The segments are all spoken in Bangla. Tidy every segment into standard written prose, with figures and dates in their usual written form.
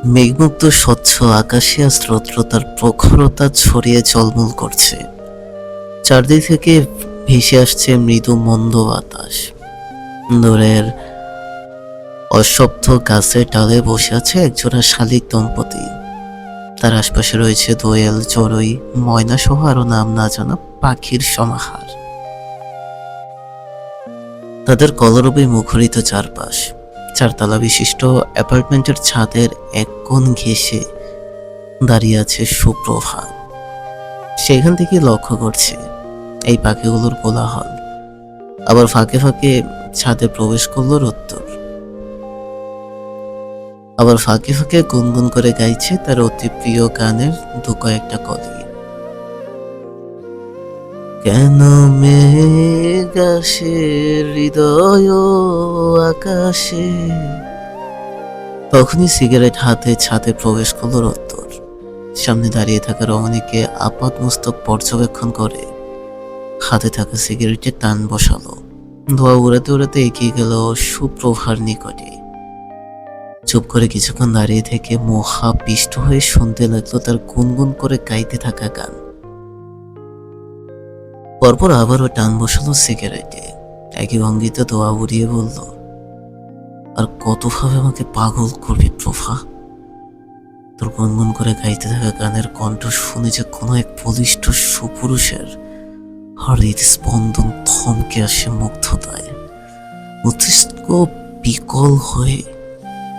মেঘমুক্ত স্বচ্ছ আকাশে আজ রৌদ্র তার প্রখরতা ছড়িয়ে ঝলমল করছে। চারদিক থেকে ভেসে আসছে মৃদু মন্দ বাতাস। দূরের অশ্বত্থ গাছের ডালে বসে আছে একজোড়া শালিক দম্পতি। তার আশপাশে রয়েছে দোয়েল, চড়ুই, ময়না সহ আরো নাম না জানা পাখির সমাহার। তাদের কলরবে মুখরিত চারপাশ। চারতলা বিশিষ্ট অ্যাপার্টমেন্টের ছাদের এক কোণ ঘেঁষে দাঁড়িয়ে আছে সুপ্রভা। সেখান থেকে লক্ষ্য করছে এই পাখিগুলোর কোলাহল। আবার ফাঁকে ফাঁকে ছাদে প্রবেশ করলো রোদ্দুর। আবার ফাঁকে ফাঁকে গুনগুন করে গাইছে তার অতি প্রিয় গানের দু কয়েকটা কলি। কেন মেঘ আসে হৃদয় আকাশে। তখনই সিগারেট হাতে ছাদে প্রবেশ করলো রোদ্দুর। সামনে দাঁড়িয়ে থাকা রমণীকে আপাত মস্তক পর্যবেক্ষণ করে হাতে থাকা সিগারেটে টান বসালো। ধোয়া উড়াতে উড়াতে এগিয়ে গেল সুপ্রভার নিকটে। চুপ করে কিছুক্ষণ দাঁড়িয়ে থেকে মহা পিষ্ট হয়ে শুনতে লাগলো তার গুনগুন করে গাইতে থাকা গান। পরপর আবারও টান বসালো সিগারেটে। একই ভঙ্গিতে ধোয়া উড়িয়ে বলল, আর কতভাবে আমাকে পাগল করবি প্রভা। তোর গুনগুন করে গাইতে থাকা গানের কণ্ঠ শুনে যে কোনো এক বলিষ্ঠ সুপুরুষের হৃদস্পন্দন থমকে আসে মুগ্ধতায়। মস্তিষ্ক বিকল হয়ে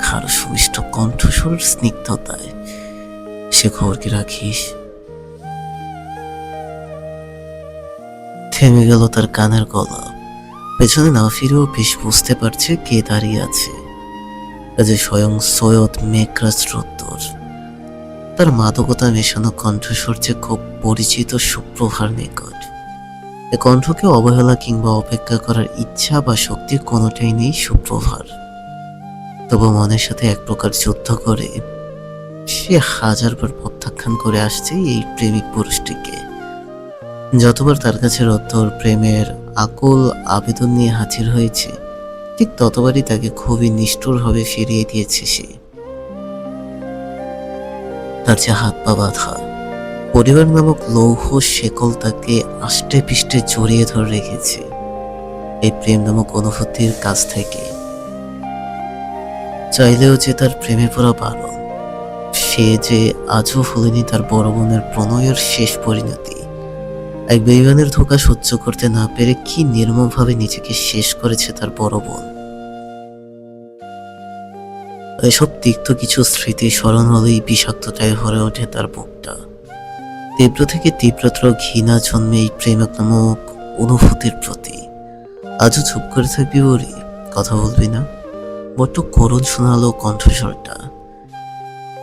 খার সুমিষ্ট কণ্ঠস্বর স্নিগ্ধতায়। সে খবর কি রাখিস? থেমে গেল তার কানের গলা। পেছনে না ফিরেও বেশ বুঝতে পারছে কে দাঁড়িয়ে আছে। যে স্বয়ং সৈয়দ মেঘরাজ রোদ্দুর। তার মাদকতা মেশানো কণ্ঠস্বর যে খুব পরিচিত সুপ্রভার নিকট। এ কণ্ঠকে অবহেলা কিংবা অপেক্ষা করার ইচ্ছা বা শক্তি কোনোটাই নেই সুপ্রভার। তবু মনের সাথে এক প্রকার যুদ্ধ করে সে হাজারবার প্রত্যাখ্যান করে আসছে এই প্রেমিক পুরুষটিকে। যতবার তার কাছে রোদ্দুর প্রেমের আকুল আবেদন নিয়ে হাজির হয়েছে, ঠিক ততবারই তাকে খুবই নিষ্ঠুরভাবে ফিরিয়ে দিয়েছে সে। তার যে হাত পা বাঁধা, পরিবার নামক লৌহ শেকল তাকে আষ্টে পিষ্টে জড়িয়ে ধরে রেখেছে এই প্রেম নামক অনুভূতির কাছ থেকে। চাইলেও যে তার প্রেমে পড়া বারণ। সে যে আজও ভুলেনি তার বড় বোনের প্রণয়ের শেষ পরিণতি। এক বেঈমানের ধোঁকা সহ্য করতে না পেরে কি নির্মমভাবে নিজেকে শেষ করেছে তার বড় বোন। এসব তিক্ত কিছু স্মৃতি স্মরণ হলেই বিষাক্তটায় ভরে ওঠে তার বুকটা। তীব্র থেকে তীব্রতর ঘৃণা জন্মে এই প্রেমক নামক অনুভূতির প্রতি। আজও চুপ করে থাকবি বলি, কথা বলবি না? বড্ড করুণ শোনালো কণ্ঠস্বরটা,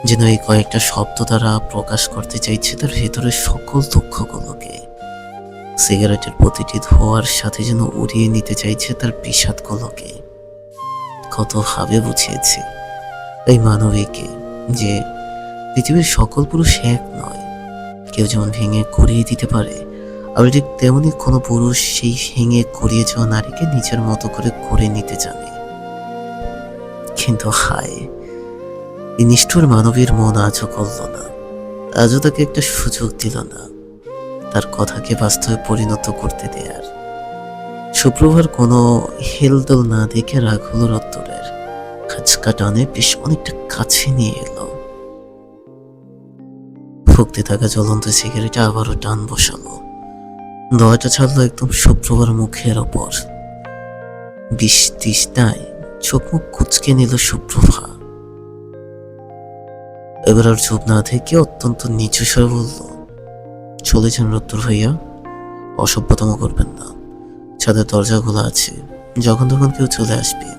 যেন এই কয়েকটা শব্দ দ্বারা প্রকাশ করতে চাইছে তার ভেতরের সকল দুঃখগুলোকে। সিগারেটের প্রতিটি ধোঁয়ার সাথে যেন উড়িয়ে নিতে চাইছে তার বিষাদগুলোকে। কত ভাবে বুঝিয়েছে এই মানবীকে যে পৃথিবীর সকল পুরুষ এক নয়। কেউ যেমন ভেঙে করিয়ে দিতে পারে, আবার ঠিক তেমনি কোনো পুরুষ সেই ভেঙে করিয়ে যাওয়া নারীকে নিজের মতো করে নিতে জানে। কিন্তু হায়, এই নিষ্ঠুর মানবীর মন আজও করল না, আজও তাকে একটা সুযোগ দিল না তার কথাকে বাস্তবে পরিণত করতে দেয়ার। সুপ্রভার কোনো হেলদোল না দেখে রাগ হলো রোদ্দুরের। খাঁচকা টানে বেশ অনেকটা কাছে নিয়ে এলো। ফুঁকতে থাকা জ্বলন্ত সিগারেটে আবারও টান বসালো। ধোঁয়াটা ছাড়লো একদম সুপ্রভার মুখের ওপর। বিষ তৃষ্ণায় চোখ মুখ কুচকে নিল সুপ্রভা। এবার আর চুপ না থেকে অত্যন্ত নিচু স্বরে বলল, চলে যান রোদ্দুর ভাইয়া, অসভ্যতম করবেন না। ছাদের দরজা খোলা আছে, যখন তখন কেউ চলে আসবে।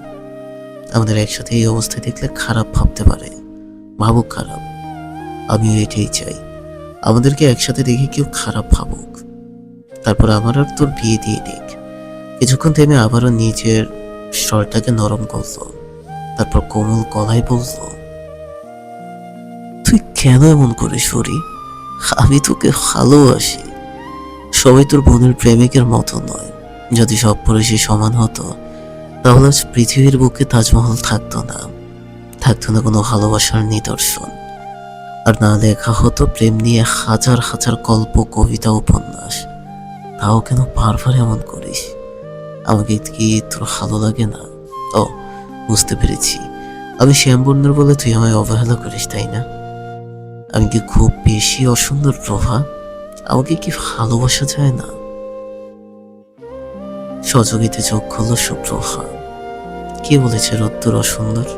আমাদের একসাথে এই অবস্থায় দেখলে খারাপ ভাবতে পারে, ভাবুক খারাপ। আমিও এটাই চাই, আমাদেরকে একসাথে দেখে কেউ খারাপ ভাবুক, তারপর আমার আর তোর বিয়ে দিয়ে দিক। কিছুক্ষণ থেমে আবারও নিজের স্বরটাকে নরম করলো, তারপর কোমল গলায় বলল, তুই কেন এমন করে সরি? আমি তোকে ভালোবাসি। সবাই তোর বোনের প্রেমিকের মতো নয়। যদি সব পুরুষই সমান হতো, তাহলে আজ পৃথিবীর বুকে তাজমহল থাকতো না, থাকতো না কোনো ভালোবাসার নিদর্শন, আর না লেখা হতো প্রেম নিয়ে হাজার হাজার গল্প, কবিতা, উপন্যাস। তাও কেন বারবার এমন করিস? আমাকে কি তোর ভালো লাগে না? ও, বুঝতে পেরেছি, আমি শ্যামবর্ণের বলে তুই আমায় অবহেলা করিস, তাই না? আমি কি খুব বেশি অসুন্দর প্রভা? আমাকে কি ভালোবাসা যায় না? সজগিতে চোখ খুলল সুপ্রভা। কে বলেছে রোদ্দুর অসুন্দর?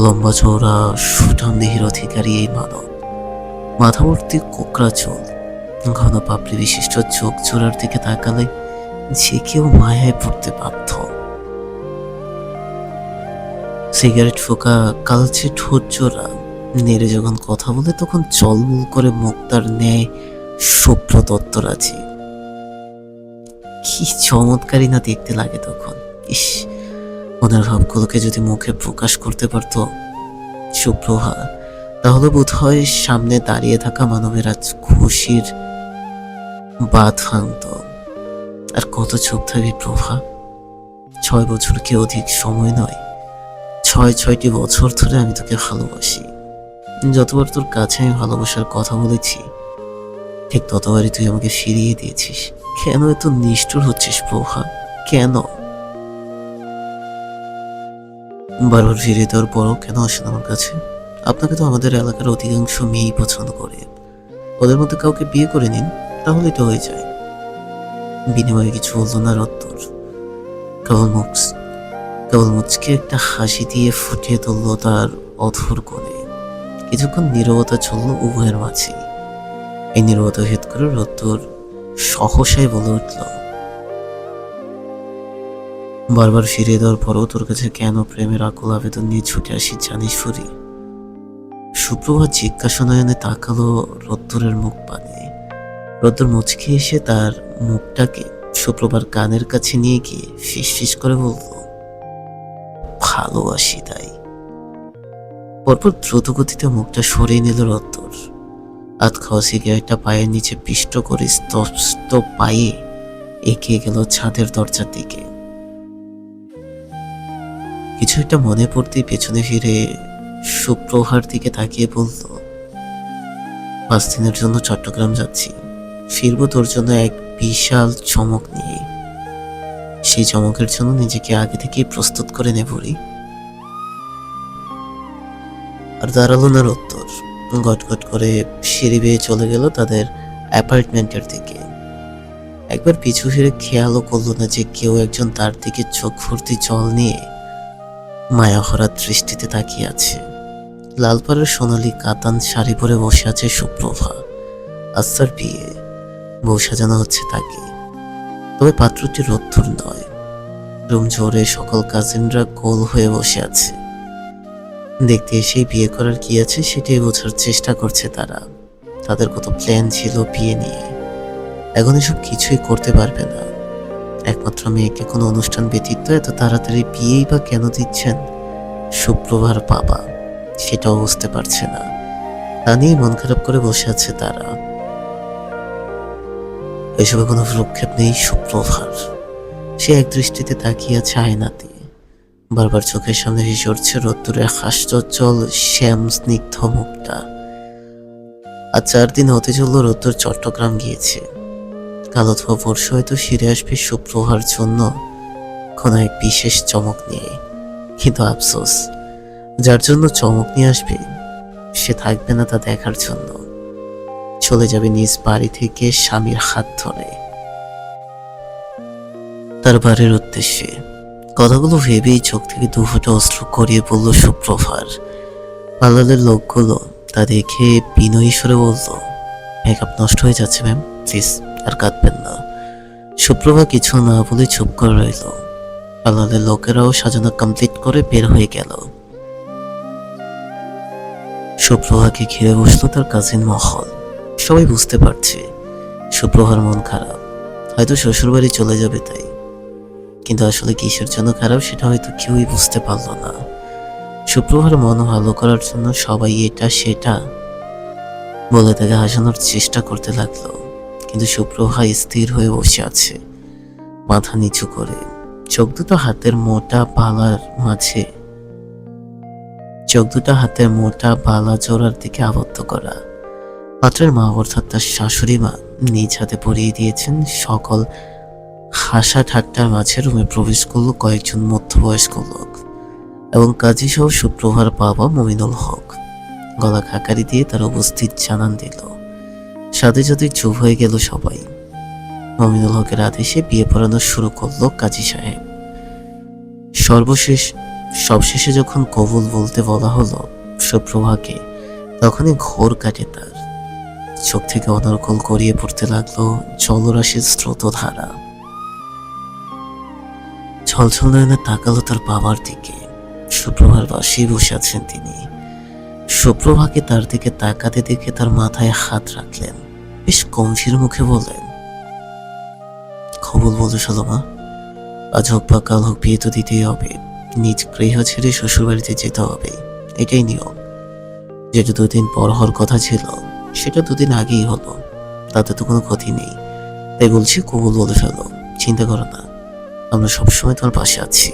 লম্বা চওড়া সুঠামদেহীর অধিকারী এই মানব, মাথাভর্তি কোকড়া চুল, ঘন পাপড়ি বিশিষ্ট চোখ জোড়ার দিকে তাকালে যে কেউ মায়ায় পড়তে বাধ্য। সিগারেট ফোকা, কালচে ঠোঁট জোড়া, নেড়ে যখন কথা বলে তখন চলমুল করে মুক্তার ন্যায় শুভ্র দত্তরাজি। কি চমৎকারই না দেখতে লাগে তখন। ইস, মনের ভাবগুলোকে যদি মুখে প্রকাশ করতে পারতো সুপ্রভা, তাহলে বোধ হয় সামনে দাঁড়িয়ে থাকা মানবের আজ খুশির বাঁধ ভাঙত। আর কত চোখ থাকবে প্রভা? 6 বছর কি অধিক সময় নয়? 6টি বছর ধরে আমি তোকে ভালোবাসি। যতবার তোর কাছে আমি ভালোবাসার কথা বলেছি, ঠিক ততবারই তুই আমাকে ফিরিয়ে দিয়েছিস। কেন এত নিষ্ঠুর হচ্ছিস প্রভা? কেন? বারবার ফিরিয়ে দেওয়ার পরও কেন আসেন আমার কাছে? আপনাকে তো আমাদের এলাকার অধিকাংশ মেয়েই পছন্দ করে। ওদের মধ্যে কাউকে বিয়ে করে নিন, তাহলে তো হয়ে যায়। বিনিময়ে কিছু বলতো না রত্তর। কেবল মুচকে একটা হাসি দিয়ে ফুটিয়ে তুললো তার অধর কোণে। কিছুক্ষণ নীরবতা চলল উভয়ের মাঝে। এই নীরবতা ভেদ করে রত্তর সহসাই বলে উঠল, বারবার ফিরিয়ে দেওয়ার পরও তোর কাছে কেন প্রেমের আকুল আবেদন নিয়ে ছুটে আসি জানিস ফুরি? সুপ্রভা জিজ্ঞাসা নয়নে তাকালো রত্তরের মুখ পানে। রত্তর মুচকে এসে তার মুখটাকে সুপ্রভার কানের কাছে নিয়ে গিয়ে ফিস করে বলল, ভালোবাসি তাই। পরপর দ্রুত গতিতে মুখটা সরিয়ে নিল রত্তর। হাত খাওয়া সিগারেটটা পায়ের নিচে পিষ্ট করে স্তব্ধ পায়ে এগিয়ে গেল ছাদের দরজার দিকে। কিছু একটা মনে পড়তেই পেছনে ফিরে সুপ্রভার দিকে তাকিয়ে বলল, 5 দিনের জন্য চট্টগ্রাম যাচ্ছি। ফিরবো তোর জন্য এক বিশাল চমক নিয়ে। সেই চমকের জন্য নিজেকে আগে থেকেই প্রস্তুত করে নেবরি। আর দাঁড়ালো না রত্তর। গটগট করে সিঁড়ি বেয়ে চলে গেল তাদের অ্যাপার্টমেন্টের দিকে। একবার পিছু ফিরে খেয়ালও করলো না যে কেউ একজন তার দিকে চোখ ভর্তি জল নিয়ে মায়াভরা দৃষ্টিতে তাকিয়ে আছে। লালপাড়ের সোনালি কাতান শাড়ি পরে বসে আছে সুপ্রভা। আস্তার বিয়ে, বউ সাজানো হচ্ছে তাকে। তবে পাত্রটি রত্তর নয়। রুম জোরে সকল কাজিনরা গোল হয়ে বসে আছে। দেখতে এসেই বিয়ে করার কি আছে সেটাই বোঝার চেষ্টা করছে তারা। তাদের কত প্ল্যান ছিল বিয়ে নিয়ে, এখন এসব কিছুই করতে পারবে না। একমাত্র মেয়েকে কোনো অনুষ্ঠান ব্যতীত এত তাড়াতাড়ি বিয়েই বা কেন দিচ্ছেন সুপ্রভার বাবা, সেটাও বুঝতে পারছে না। তা নিয়ে মন খারাপ করে বসে আছে তারা। এসবে কোনো ভ্রুক্ষেপ নেই সুপ্রভার। সে এক দৃষ্টিতে তাকিয়ে আছে আয়নাতে। বারবার চোখের সামনে ভেসে উঠছে রোদ্দুরের হাস্যোজ্জ্বল শ্যাম স্নিগ্ধ মুখটা। আর 4 দিন হতে চলল রোদ্দুর চট্টগ্রাম গিয়েছে। কাল অথবা পরশু হয়তো ফিরে আসবে সুপ্রভার জন্য কোনো এক বিশেষ চমক নিয়ে। কিন্তু আফসোস, যার জন্য চমক নিয়ে আসবে সে থাকবে না তা দেখার জন্য। চলে যাবে নিজ বাড়ি থেকে স্বামীর হাত ধরে তার বাড়ির উদ্দেশ্যে। কথাগুলো ভেবেই চোখ থেকে 2 ফোঁটা অশ্রু গড়িয়ে পড়ল সুপ্রভার। পার্লারের লোকগুলো তা দেখে বিনয়ী স্বরে বলল, মেকআপ নষ্ট হয়ে যাচ্ছে ম্যাম, প্লিজ আর কাঁদবেন না। সুপ্রভা কিছু না বলে চুপ করে রইল। পার্লারের লোকেরাও সাজানো কমপ্লিট করে বের হয়ে গেল। সুপ্রভাকে ঘিরে বসলো তার কাজিন মহল। সবাই বুঝতে পারছে সুপ্রভার মন খারাপ, হয়তো শ্বশুরবাড়ি চলে যাবে তাই। কিন্তু আসলে কিসের জন্য খারাপ সেটা হয়তো কেউই বুঝতে পারল না। সুপ্রভার মন ভালো করার জন্য সবাই এটা সেটা বলে তাকে হাসানোর চেষ্টা করতে লাগলো। কিন্তু সুপ্রভা স্থির হয়ে বসে আছে, মাথা নিচু করে, চোখ দুটো হাতের মোটা বালার মাঝে চোখ দুটো হাতের মোটা বালা জোড়ার দিকে আবদ্ধ করা। পাত্রের মা অর্থাৎ তার শাশুড়ি মা নিজ হাতে পরিয়ে দিয়েছেন। সকল হাসা ঠাট্টার মাঝে রুমে প্রবেশ করলো কয়েকজন মধ্যবয়স্ক লোক এবং কাজী সহ সুপ্রভার বাবা মমিনুল হক গলা খাকারি দিয়ে তার উপস্থিত জানান দিল। সাথে সাথে চুপ হয়ে গেল সবাই। মমিনুল হকের আদেশে বিয়ে পড়ানো শুরু করলো কাজী সাহেব। সবশেষে যখন কবুল বলতে বলা হলো সুপ্রভাকে, তখনই ঘোর কাটে তার। চোখ থেকে অনর্গল গড়িয়ে পড়তে লাগলো জলরাশির স্রোতধারা। ছলছল নয়নে তাকালো তার বাবার দিকে। সুপ্রভার পাশেই বসে আছেন তিনি। সুপ্রভাকে তার দিকে তাকাতে দেখে তার মাথায় হাত রাখলেন, বেশ গম্ভীর মুখে বললেন, কবুল বলে চলো মা, আজ হোক বা কাল হোক বিয়ে তো দিতেই হবে। নিজ গৃহ ছেড়ে শ্বশুর বাড়িতে যেতে হবে, এটাই নিয়ম। যেটা 2 দিন পর হওয়ার কথা ছিল সেটা 2 দিন আগেই হলো, তাতে তো কোনো ক্ষতি নেই। তাই বলছি কবুল বলে ফেলো, চিন্তা করো না, আমরা সবসময় তোমার পাশে আছি।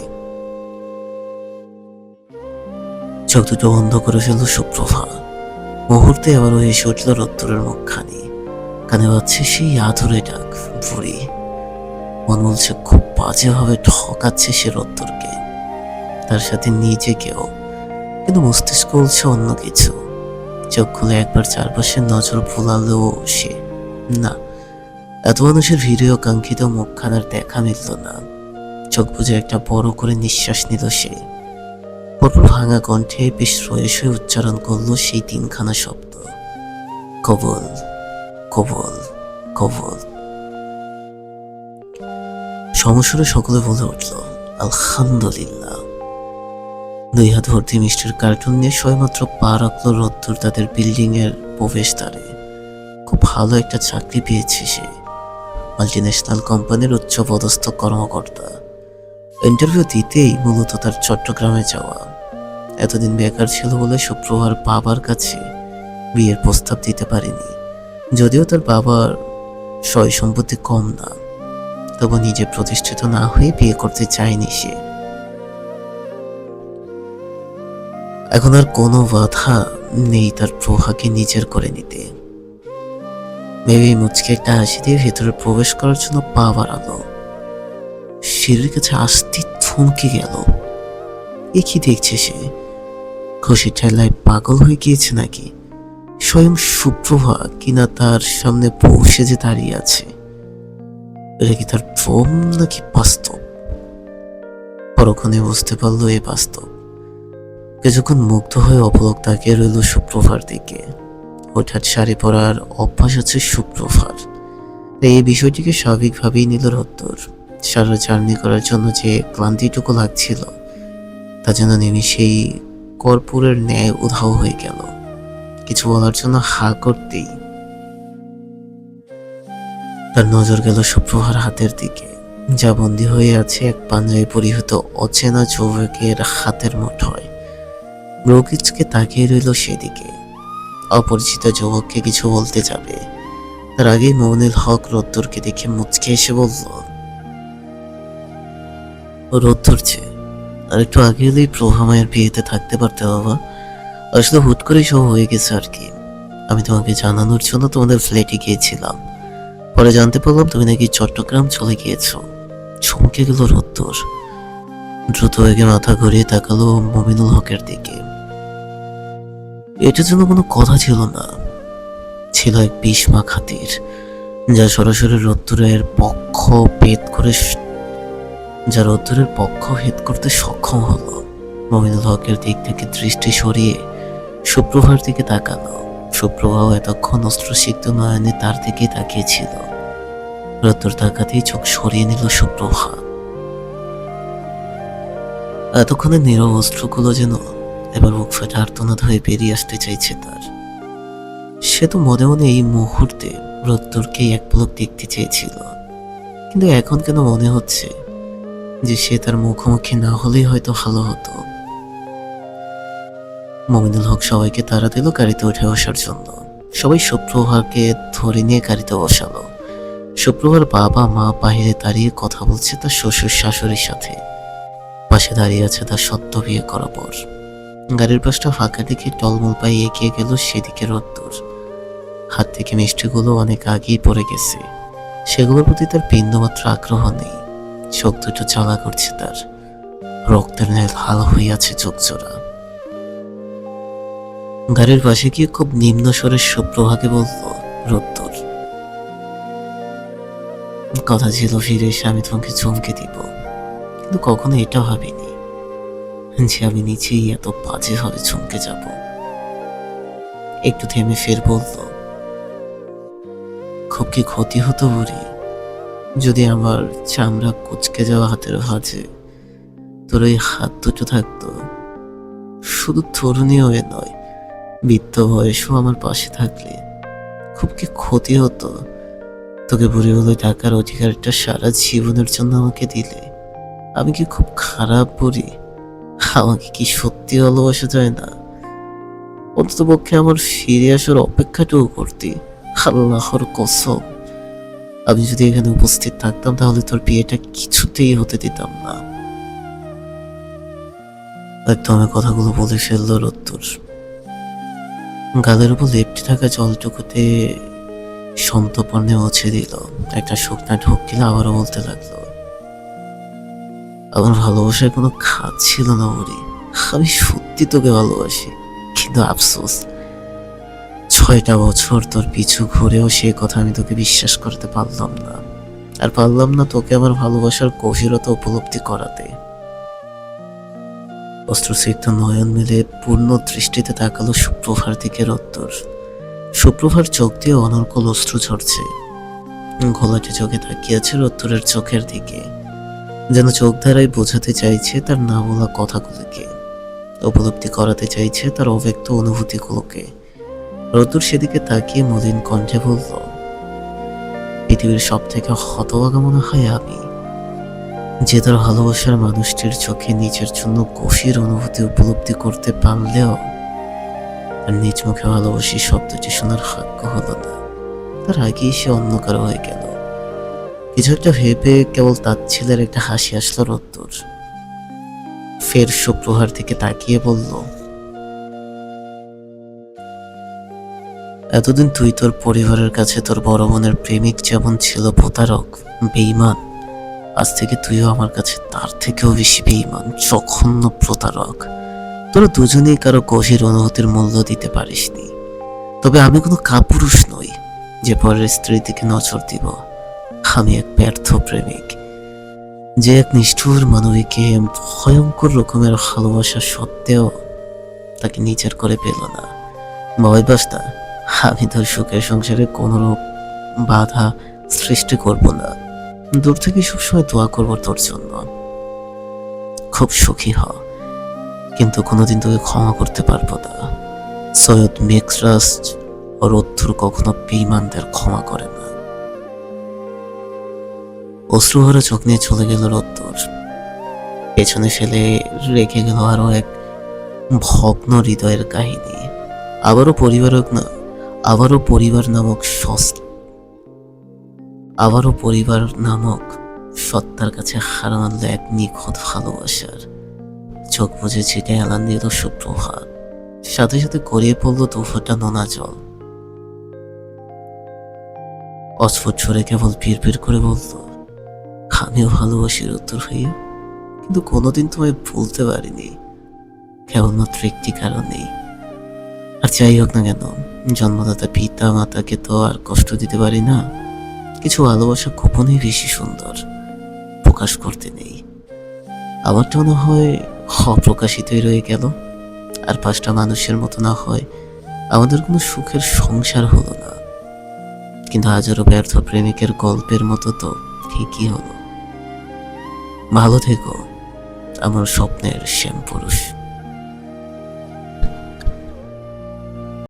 চোখ দুটো বন্ধ করে ফেলল সুপ্রভা। মুহূর্তে আবার এসে উঠল রোদ্দুরের মুখখানি। কানে বাজছে সেই আধুরে ডাক, বুড়ি। মন বলছে খুব বাজেভাবে ঠকাচ্ছে সে রোদ্দুরকে, তার সাথে নিজেকেও, কিন্তু মস্তিষ্ক বলছে অন্য কিছু। চোখ খুলে একবার চারপাশে নজর ভুলালেও সে না, এত মানুষের ভিড়েও কাঙ্ক্ষিত মুখখানার দেখা মিলল না। চোখ বুঝে একটা বড় করে নিঃশ্বাস নিল সে। পরপর ভাঙা কণ্ঠে বেশ রয়েস হয়ে উচ্চারণ করলো সেই 3খানা শব্দ, কবুল, কবুল, কবুল। সমস্যারে সকলে বলে উঠল আলহামদুলিল্লাহ। 2 হাত ভর্তি মিষ্টির কার্টুন নিয়ে সবেমাত্র পা রাখলো রোদ্দুর তাদের বিল্ডিং এর প্রবেশদ্বারে। খুব ভালো একটা চাকরি পেয়েছে সে, মাল্টিন্যাশনাল কোম্পানির উচ্চ পদস্থ কর্মকর্তা। ইন্টারভিউ দিতেই মূলত তার চট্টগ্রামে যাওয়া। এতদিন বেকার ছিল বলে সুপ্রভার বাবার কাছে বিয়ের প্রস্তাব দিতে পারেনি। যদিও তার বাবার সয় সম্পত্তি কম না, তবু নিজে প্রতিষ্ঠিত না হয়ে বিয়ে করতে চায়নি সে। এখন আর কোনো বাধা নেই তার প্রভাকে নিজের করে নিতে। ভেবে মুচকে একটা হাসি দিয়ে ভেতরে প্রবেশ করার জন্য পা বাড়ালো। সিঁড়ির কাছে আসতে থমকে গেল। এ কি দেখছে সে? খুশির ঠেলায় পাগল হয়ে গিয়েছে নাকি? স্বয়ং সুপ্রভা কিনা তার সামনে বসে যে দাঁড়িয়ে আছে। এটা কি তার ভ্রম নাকি বাস্তব? পরক্ষণে বুঝতে পারলো এ বাস্তব। কিছুক্ষণ মুগ্ধ হয়ে অপলক তাকিয়ে রইল সুপ্রভার দিকে। হঠাৎ শাড়ি পরার অভ্যাস আছে সুপ্রভার, এই বিষয়টিকে স্বাভাবিকভাবেই নিল রোদ্দুর। সারা জার্নি করার জন্য যে ক্লান্তিটুকু লাগছিল তা যেন নিমিষেই কর্পূরের ন্যায় উধাও হয়ে গেল। কিছু বলার জন্য হা করতেই তার নজর গেল সুপ্রভার হাতের দিকে, যা বন্দী হয়ে আছে এক পাঞ্জাবি পরিহিত অচেনা যুবকের হাতের মুঠোয়। ব্রোকিচকে তাকিয়ে রইল সেদিকে। অপরিচিত যুবককে কিছু বলতে যাবে, তার আগেই মমিনুল হক রোদ্দুরকে দেখে মুচকে এসে বলল, রোদ্দুর যে, আর একটু আগে হলেই প্রভা মায়ের বিয়েতে থাকতে পারতে বাবা। আসলে হুট করেই সব হয়ে গেছে আর কি। আমি তোমাকে জানানোর জন্য তোমাদের ফ্ল্যাটে গিয়েছিলাম, পরে জানতে পারলাম তুমি নাকি চট্টগ্রাম চলে গিয়েছো। চমকে গেল রোদ্দুর। দ্রুত বেগে মাথা ঘুরিয়ে তাকালো মমিনুল হকের দিকে। এটার জন্য কোনো কথা ছিল না, ছিল এক বিস্মা খাতির, যা সরাসরি রোদ্দুরের পক্ষ ভেদ করতে সক্ষম হলো। মমিনুল হকের দিক থেকে দৃষ্টি সরিয়ে সুপ্রভার দিকে তাকালো। সুপ্রভাও এতক্ষণ অস্ত্রসিক্ত নয়নে তার দিকে তাকিয়েছিল। রোদ্দুর তাকাতেই চোখ সরিয়ে নিল সুপ্রভা। এতক্ষণে নীরব অস্ত্রগুলো যেন এবার মুখ ফেটে আর্তনাদ হয়ে বেরিয়ে আসতে চাইছে তার। সে তো মনে মনে এই মুহূর্তে রোদ্দুরকেই এক পলক দেখতে চেয়েছিল, কিন্তু এখন কেন মনে হচ্ছে যে সে তার মুখোমুখি না হলেই হয়তো ভালো হতো। মমিনুল হক সবাইকে তাড়া দিল গাড়িতে উঠে বসার জন্য। সবাই সুপ্রভাকে ধরে নিয়ে গাড়িতে বসালো। সুপ্রভার বাবা মা বাহিরে দাঁড়িয়ে কথা বলছে তার শ্বশুর শাশুড়ির সাথে। পাশে দাঁড়িয়ে আছে তার সদ্য বিয়ে করা বর। গাড়ির পাশটা ফাঁকা দেখে টলমল পায়ে এগিয়ে গেল সেদিকে রোদ্দুর। হাত থেকে মিষ্টিগুলো অনেক আগেই পড়ে গেছে, সেগুলোর প্রতি তার বিন্দুমাত্র আগ্রহ নেই। চোখ দুটো জ্বালা করছে তার, রক্তের ন্যায় লাল হইয়াছে চোখ জোড়া। গাড়ির পাশে গিয়ে খুব নিম্ন স্বরের সুপ্রভাকে বলল, রোদ্দুর। কথা ছিল ফিরে এসে আমি তোমাকে চমকে দিব, কিন্তু কখনো এটা ভাবিনি যে আমি নিচেই এত বাজেভাবে চমকে যাব। একটু থেমে ফের বলল, খুব কি ক্ষতি হতো বুড়ি যদি আমার চামড়া কুচকে যাওয়া হাতের ভাঁজে তোর ওই হাত দুটো থাকতো? শুধু তরুণী হয়ে নয়, বৃদ্ধ বয়সও আমার পাশে থাকলে খুব কি ক্ষতি হতো? তোকে বুড়ি বলে ডাকার অধিকারটা সারা জীবনের জন্য আমাকে দিলে আমি কি খুব খারাপ বুড়ি? আমাকে কি সত্যি ভালোবাসা যায় না? অন্তত পক্ষে আমার ফিরে আসার অপেক্ষাটুকু করতি। আল্লাহর কসম, আমি যদি এখানে উপস্থিত থাকতাম তাহলে তোর বিয়েটা কিছুতেই হতে দিতাম না। একদম কথাগুলো বলে ফেললো রোদ্দুর। গালের উপর লেপটে থাকা জলটুকুতে সন্তর্পণে মুছে দিল। একটা শুকনা ঢোক গেলে আবারও বলতে লাগলো, আমার ভালোবাসায় কোনো খাত ছিল না বুড়ি। আমি সত্যি তোকে ভালোবাসি, কিন্তু আফসোস 6টা বছর তোর পিছু ঘুরেও সে কথা আমি তোকে বিশ্বাস করতে পারলাম না। আর পারলাম না তোকে আমার ভালোবাসার গভীরতা উপলব্ধি করাতে। অস্ত্রসিক্ত নয়ন মিলে পূর্ণ দৃষ্টিতে তাকালো সুপ্রভার দিকে রোদ্দুর। সুপ্রভার চোখ দিয়ে অনর্গল অশ্রু ঝরছে। ঘোলাটে চোখে তাকিয়েছে রোদ্দুরের চোখের দিকে, যেন চোখ ধারায় বোঝাতে চাইছে তার না বলা কথাগুলোকে, উপলব্ধি করাতে চাইছে তার অব্যক্ত অনুভূতিগুলোকে। রোদ্দুর সেদিকে তাকিয়ে মলিন কণ্ঠে বলল, পৃথিবীর সব থেকে হতভাগা মনে হয় আমি, যে তার ভালোবাসার মানুষটির চোখে নিজের জন্য গভীর অনুভূতি উপলব্ধি করতে পারলেও তার নিজ মুখে ভালোবাসি শব্দটি শোনার ভাগ্য হলো না। তার আগেই সে অন্য কারো হয়ে গেল। কিছু একটা ভেবে কেবল তাচ্ছিলের একটা হাসি আসলো রোদ্দুর। ফের সুপ্রভার দিকে তাকিয়ে বলল, এতদিন তুই তোর পরিবারের কাছে তোর বড় বোনের প্রেমিক যেমন ছিল প্রতারক, বেঈমান, আজ থেকে তুইও আমার কাছে তার থেকেও বেশি বেঈমান, জঘন্য প্রতারক। তোরা দুজনেই কারো গভীর অনুভূতির মূল্য দিতে পারিসনি। তবে আমি কোনো কাপুরুষ নই যে পরের স্ত্রীর দিকে নজর দিব। আমি এক ব্যর্থ প্রেমিক, যে এক নিষ্ঠুর মানবীকে ভয়ঙ্কর রকমের ভালোবাসা সত্ত্বেও তাকে নিজের করে পেল না। ভয় পাস না, আমি তোর সুখের সংসারে কোনোরূপ বাধা সৃষ্টি করব না। দূর থেকে সবসময় দোয়া করবো তোর জন্য, খুব সুখী হ। কিন্তু কোনোদিন তোকে ক্ষমা করতে পারবো না। সৈয়দ মেঘরাজ ও রোদ্দুর কখনো বেঈমানদের ক্ষমা করে না। অশ্রুভরা চোখ নিয়ে চলে গেল রোদ্দুর। পেছনে ফেলে রেখে গেল আরো এক ভগ্ন হৃদয়ের কাহিনী। আবারও পরিবার নামক সত্তার কাছে হার মানল এক নিখুঁত ভালোবাসার। চোখ বুঝে ছিটে এলান দিল সুপ্রভা, সাথে সাথে গড়িয়ে পড়ল দুফোঁটা নোনা জল। অস্ফুট ছড়ে কেবল পিড় করে বলল, আমিও ভালোবাসির উত্তর হইয়া, কিন্তু কোনোদিন তোমায় ভুলতে পারিনি, কেবলমাত্র একটি কারণেই। আর যাই হোক না কেন, জন্মদাতা পিতা মাতাকে তো আর কষ্ট দিতে পারি না। কিছু ভালোবাসা গোপনেই বেশি সুন্দর, প্রকাশ করতে নেই। আমারটা মনে হয় অপ্রকাশিতই রয়ে গেল। আর 5টা মানুষের মতো না হয় আমাদের কোনো সুখের সংসার হলো না, কিন্তু হাজারো ব্যর্থ প্রেমিকের গল্পের মতো তো ঠিকই হলো। ভালো থেকো আমার স্বপ্নের শ্যাম পুরুষ।